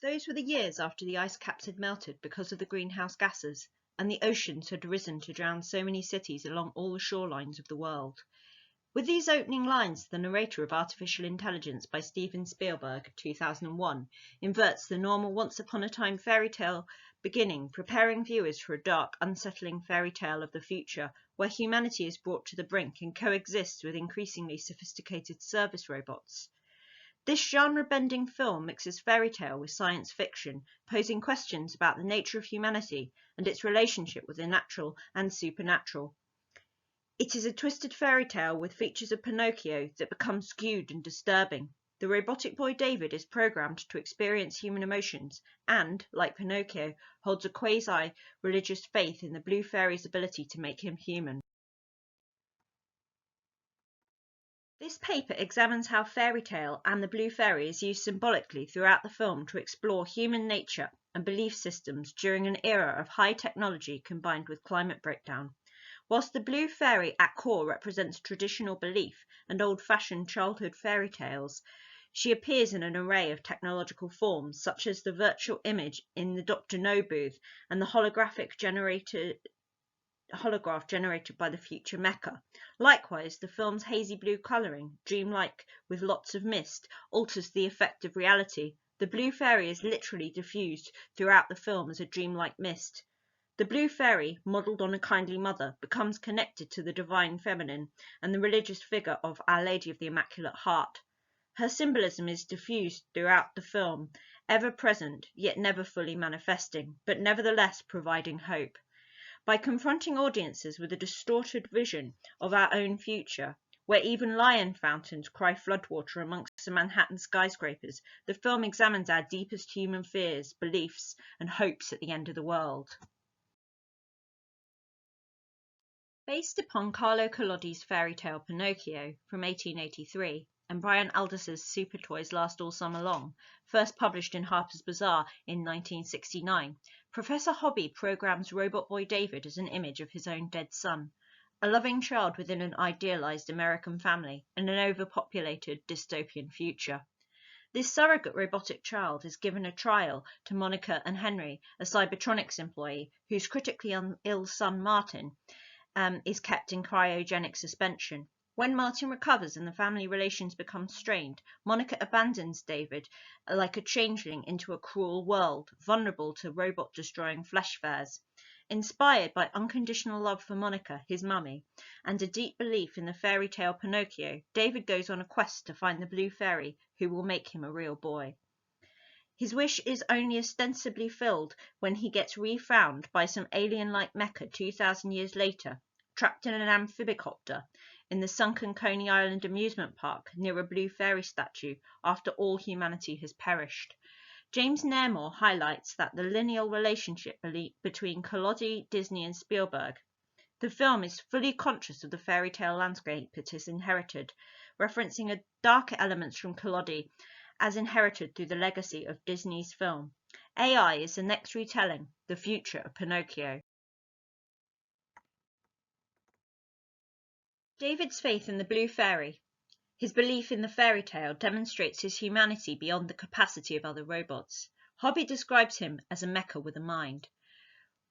Those were the years after the ice caps had melted because of the greenhouse gases, and the oceans had risen to drown so many cities along all the shorelines of the world. With these opening lines, the narrator of Artificial Intelligence by Steven Spielberg, 2001, inverts the normal once-upon-a-time fairy tale beginning, preparing viewers for a dark, unsettling fairy tale of the future, where humanity is brought to the brink and coexists with increasingly sophisticated service robots. This genre-bending film mixes fairy tale with science fiction, posing questions about the nature of humanity and its relationship with the natural and supernatural. It is a twisted fairy tale with features of Pinocchio that become skewed and disturbing. The robotic boy David is programmed to experience human emotions and, like Pinocchio, holds a quasi-religious faith in the blue fairy's ability to make him human. This paper examines how fairy tale and the blue fairy is used symbolically throughout the film to explore human nature and belief systems during an era of high technology combined with climate breakdown. Whilst the blue fairy at core represents traditional belief and old-fashioned childhood fairy tales, she appears in an array of technological forms, such as the virtual image in the Dr. No booth and the holograph generated by the future mecha. Likewise, the film's hazy blue colouring, dreamlike with lots of mist, alters the effect of reality. The blue fairy is literally diffused throughout the film as a dreamlike mist. The blue fairy, modelled on a kindly mother, becomes connected to the divine feminine and the religious figure of Our Lady of the Immaculate Heart. Her symbolism is diffused throughout the film, ever present, yet never fully manifesting, but nevertheless providing hope. By confronting audiences with a distorted vision of our own future, where even lion fountains cry floodwater amongst the Manhattan skyscrapers, the film examines our deepest human fears, beliefs, and hopes at the end of the world. Based upon Carlo Collodi's fairy tale Pinocchio from 1883 and Brian Aldiss's Super Toys Last All Summer Long, first published in Harper's Bazaar in 1969, Professor Hobby programs Robot Boy David as an image of his own dead son, a loving child within an idealized American family and an overpopulated dystopian future. This surrogate robotic child is given a trial to Monica and Henry, a Cybertronics employee whose critically ill son Martin is kept in cryogenic suspension. When Martin recovers and the family relations become strained, Monica abandons David like a changeling into a cruel world, vulnerable to robot-destroying flesh fairs. Inspired by unconditional love for Monica, his mummy, and a deep belief in the fairy tale Pinocchio, David goes on a quest to find the blue fairy who will make him a real boy. His wish is only ostensibly filled when he gets refound by some alien-like mecha 2,000 years later, trapped in an amphibicopter in the sunken Coney Island amusement park near a blue fairy statue after all humanity has perished. James Nairmore highlights that the lineal relationship between Collodi, Disney and Spielberg. The film is fully conscious of the fairy tale landscape it has inherited, referencing darker elements from Collodi as inherited through the legacy of Disney's film. AI is the next retelling, the future of Pinocchio. David's faith in the blue fairy. His belief in the fairy tale demonstrates his humanity beyond the capacity of other robots. Hobby describes him as a mecha with a mind,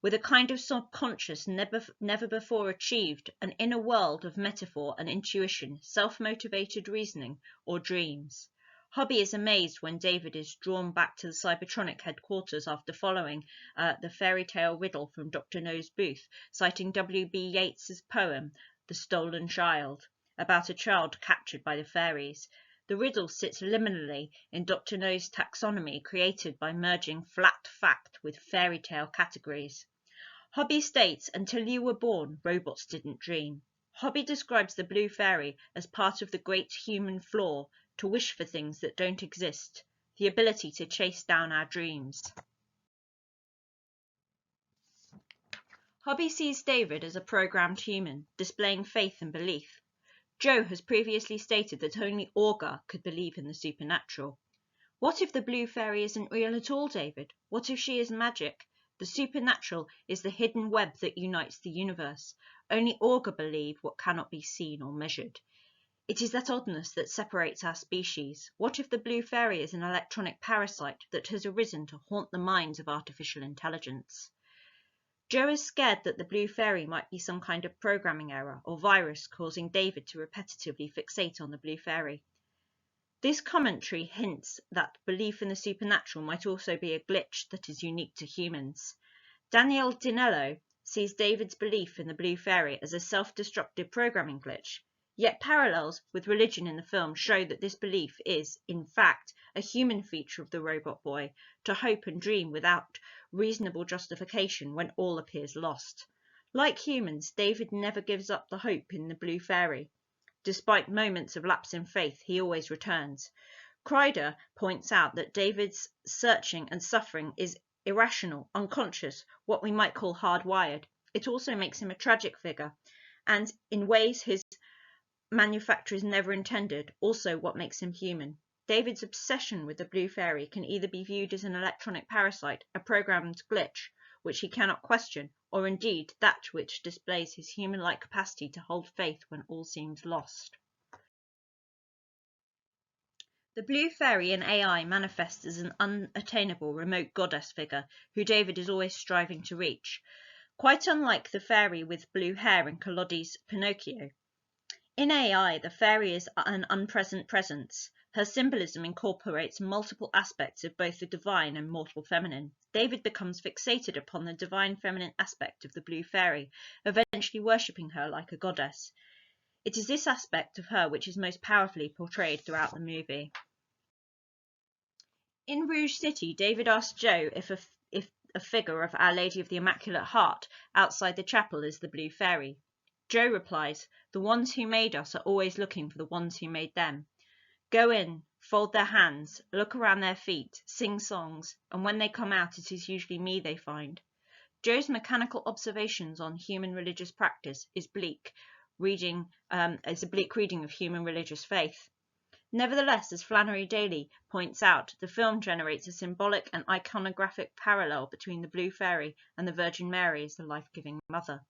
with a kind of subconscious never before achieved, an inner world of metaphor and intuition, self-motivated reasoning, or dreams. Hobby is amazed when David is drawn back to the Cybertronic headquarters after following the fairy tale riddle from Dr. No's booth, citing W.B. Yeats's poem, The Stolen Child, about a child captured by the fairies. The riddle sits liminally in Dr. No's taxonomy created by merging flat fact with fairy tale categories. Hobby states, until you were born, robots didn't dream. Hobby describes the blue fairy as part of the great human flaw, to wish for things that don't exist, the ability to chase down our dreams. Hobby sees David as a programmed human, displaying faith and belief. Joe has previously stated that only Augur could believe in the supernatural. What if the blue fairy isn't real at all, David? What if she is magic? The supernatural is the hidden web that unites the universe. Only Augur believe what cannot be seen or measured. It is that oddness that separates our species. What if the blue fairy is an electronic parasite that has arisen to haunt the minds of artificial intelligence? Joe is scared that the blue fairy might be some kind of programming error or virus causing David to repetitively fixate on the blue fairy. This commentary hints that belief in the supernatural might also be a glitch that is unique to humans. Daniel Dinello sees David's belief in the blue fairy as a self-destructive programming glitch, yet parallels with religion in the film show that this belief is, in fact, a human feature of the robot boy to hope and dream without reasonable justification when all appears lost. Like humans, David never gives up the hope in the blue fairy. Despite moments of lapse in faith, he always returns. Kreider points out that David's searching and suffering is irrational, unconscious, what we might call hardwired. It also makes him a tragic figure, and in ways his manufacturers never intended, also what makes him human. David's obsession with the blue fairy can either be viewed as an electronic parasite, a programmed glitch, which he cannot question, or indeed that which displays his human-like capacity to hold faith when all seems lost. The blue fairy in AI manifests as an unattainable remote goddess figure who David is always striving to reach, quite unlike the fairy with blue hair in Collodi's Pinocchio. In AI, the fairy is an unpresent presence. Her symbolism incorporates multiple aspects of both the divine and mortal feminine. David becomes fixated upon the divine feminine aspect of the blue fairy, eventually worshipping her like a goddess. It is this aspect of her which is most powerfully portrayed throughout the movie. In Rouge City, David asks Joe if a figure of Our Lady of the Immaculate Heart outside the chapel is the blue fairy. Joe replies, "The ones who made us are always looking for the ones who made them. Go in, fold their hands, look around their feet, sing songs, and when they come out it is usually me they find." Joe's mechanical observations on human religious practice is a bleak reading of human religious faith. Nevertheless, as Flannery Daly points out, the film generates a symbolic and iconographic parallel between the blue fairy and the Virgin Mary as the life-giving mother.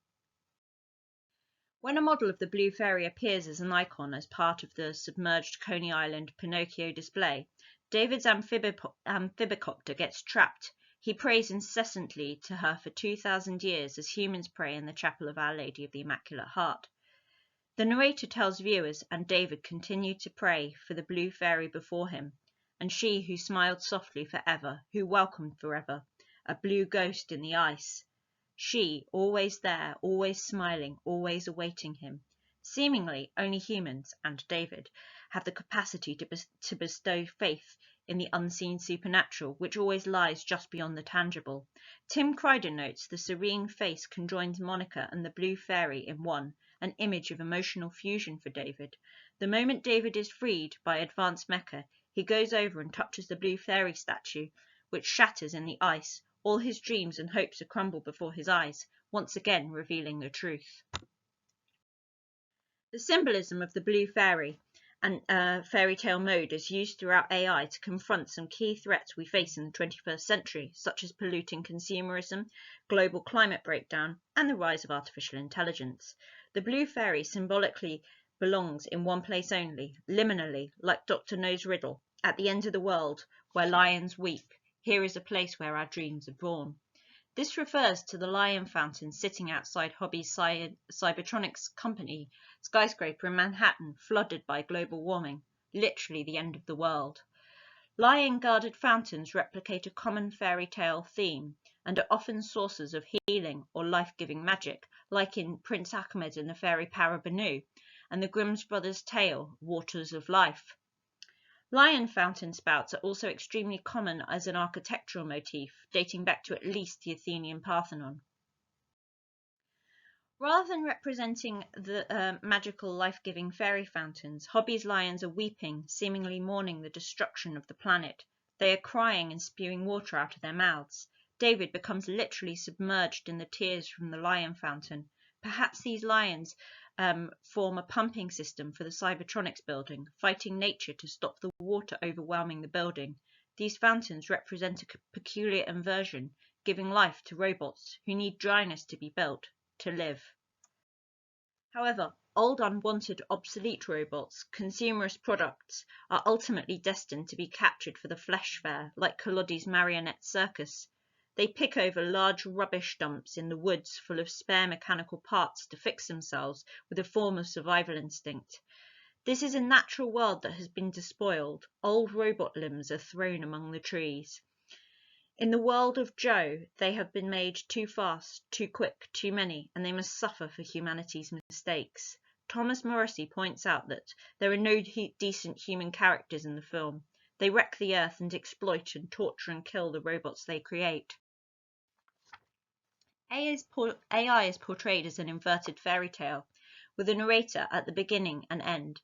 When a model of the blue fairy appears as an icon as part of the submerged Coney Island Pinocchio display, David's amphibicopter gets trapped. He prays incessantly to her for 2,000 years as humans pray in the chapel of Our Lady of the Immaculate Heart. The narrator tells viewers and David continued to pray for the blue fairy before him, and she who smiled softly forever, who welcomed forever, a blue ghost in the ice. She, always there, always smiling, always awaiting him. Seemingly, only humans, and David, have the capacity to bestow faith in the unseen supernatural, which always lies just beyond the tangible. Tim Kreider notes the serene face conjoins Monica and the blue fairy in one, an image of emotional fusion for David. The moment David is freed by advanced mecha, he goes over and touches the blue fairy statue, which shatters in the ice. All his dreams and hopes are crumbled before his eyes, once again revealing the truth. The symbolism of the blue fairy and fairy tale mode is used throughout AI to confront some key threats we face in the 21st century, such as polluting consumerism, global climate breakdown, and the rise of artificial intelligence. The blue fairy symbolically belongs in one place only, liminally, like Dr. No's riddle, at the end of the world, where lions weep. Here is a place where our dreams are born. This refers to the lion fountain sitting outside Hobby's Cybertronics company skyscraper in Manhattan, flooded by global warming, literally the end of the world. Lion-guarded fountains replicate a common fairy tale theme and are often sources of healing or life-giving magic, like in Prince Ahmed and the Fairy Parabanu and the Grimm's Brothers' tale, Waters of Life. Lion fountain spouts are also extremely common as an architectural motif, dating back to at least the Athenian Parthenon. Rather than representing the magical life-giving fairy fountains, Hobby's lions are weeping, seemingly mourning the destruction of the planet. They are crying and spewing water out of their mouths. David becomes literally submerged in the tears from the lion fountain. Perhaps these lions form a pumping system for the Cybertronics building, fighting nature to stop the water overwhelming the building. These fountains represent a peculiar inversion, giving life to robots who need dryness to be built, to live. However, old, unwanted, obsolete robots, consumerist products, are ultimately destined to be captured for the flesh fair, like Collodi's marionette circus. They pick over large rubbish dumps in the woods full of spare mechanical parts to fix themselves with a form of survival instinct. This is a natural world that has been despoiled. Old robot limbs are thrown among the trees. In the world of Joe, they have been made too fast, too quick, too many, and they must suffer for humanity's mistakes. Thomas Morrissey points out that there are no decent human characters in the film. They wreck the earth and exploit and torture and kill the robots they create. AI is portrayed as an inverted fairy tale, with a narrator at the beginning and end,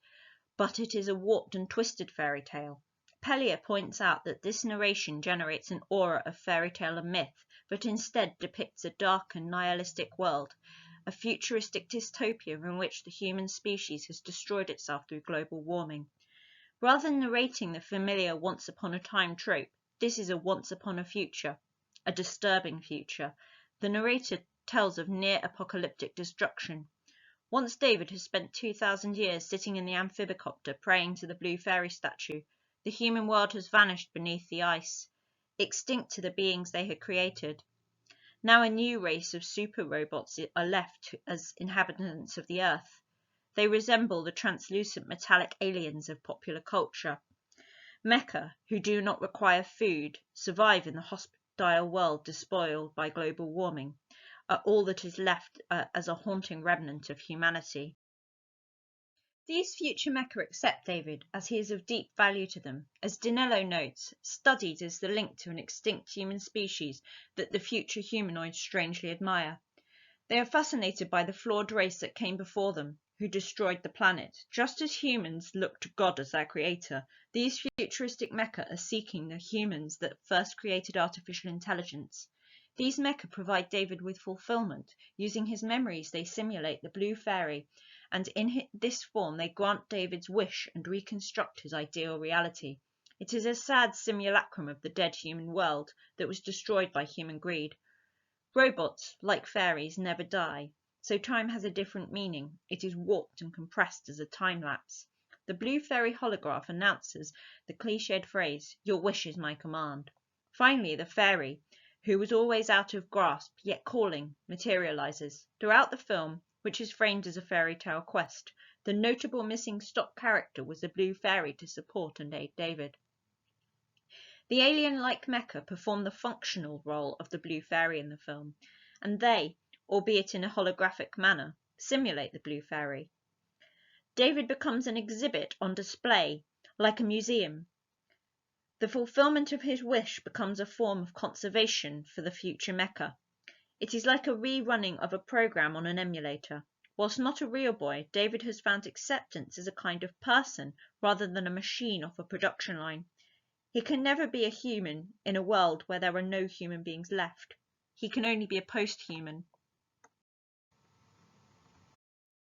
but it is a warped and twisted fairy tale. Pellier points out that this narration generates an aura of fairy tale and myth, but instead depicts a dark and nihilistic world, a futuristic dystopia in which the human species has destroyed itself through global warming. Rather than narrating the familiar once upon a time trope, this is a once upon a future, a disturbing future. The narrator tells of near-apocalyptic destruction. Once David has spent 2,000 years sitting in the amphibicopter praying to the blue fairy statue, the human world has vanished beneath the ice, extinct to the beings they had created. Now a new race of super robots are left as inhabitants of the earth. They resemble the translucent metallic aliens of popular culture. Mecha, who do not require food, survive in the hostile world despoiled by global warming, are all that is left as a haunting remnant of humanity. These future mecha accept David as he is of deep value to them. As Dinello notes, studied is the link to an extinct human species that the future humanoids strangely admire. They are fascinated by the flawed race that came before them, who destroyed the planet. Just as humans look to God as their creator, these futuristic mecha are seeking the humans that first created artificial intelligence. These mecha provide David with fulfillment. Using his memories, they simulate the blue fairy, and in this form they grant David's wish and reconstruct his ideal reality. It is a sad simulacrum of the dead human world that was destroyed by human greed. Robots, like fairies, never die, so time has a different meaning. It is warped and compressed as a time-lapse. The blue fairy holograph announces the cliched phrase, "Your wish is my command." Finally, the fairy, who was always out of grasp, yet calling, materializes. Throughout the film, which is framed as a fairy tale quest, the notable missing stock character was the blue fairy to support and aid David. The alien-like mecha perform the functional role of the blue fairy in the film, and they, albeit in a holographic manner, simulate the blue fairy. David becomes an exhibit on display, like a museum. The fulfillment of his wish becomes a form of conservation for the future mecha. It is like a rerunning of a program on an emulator. Whilst not a real boy, David has found acceptance as a kind of person rather than a machine off a production line. He can never be a human in a world where there are no human beings left. He can only be a post-human.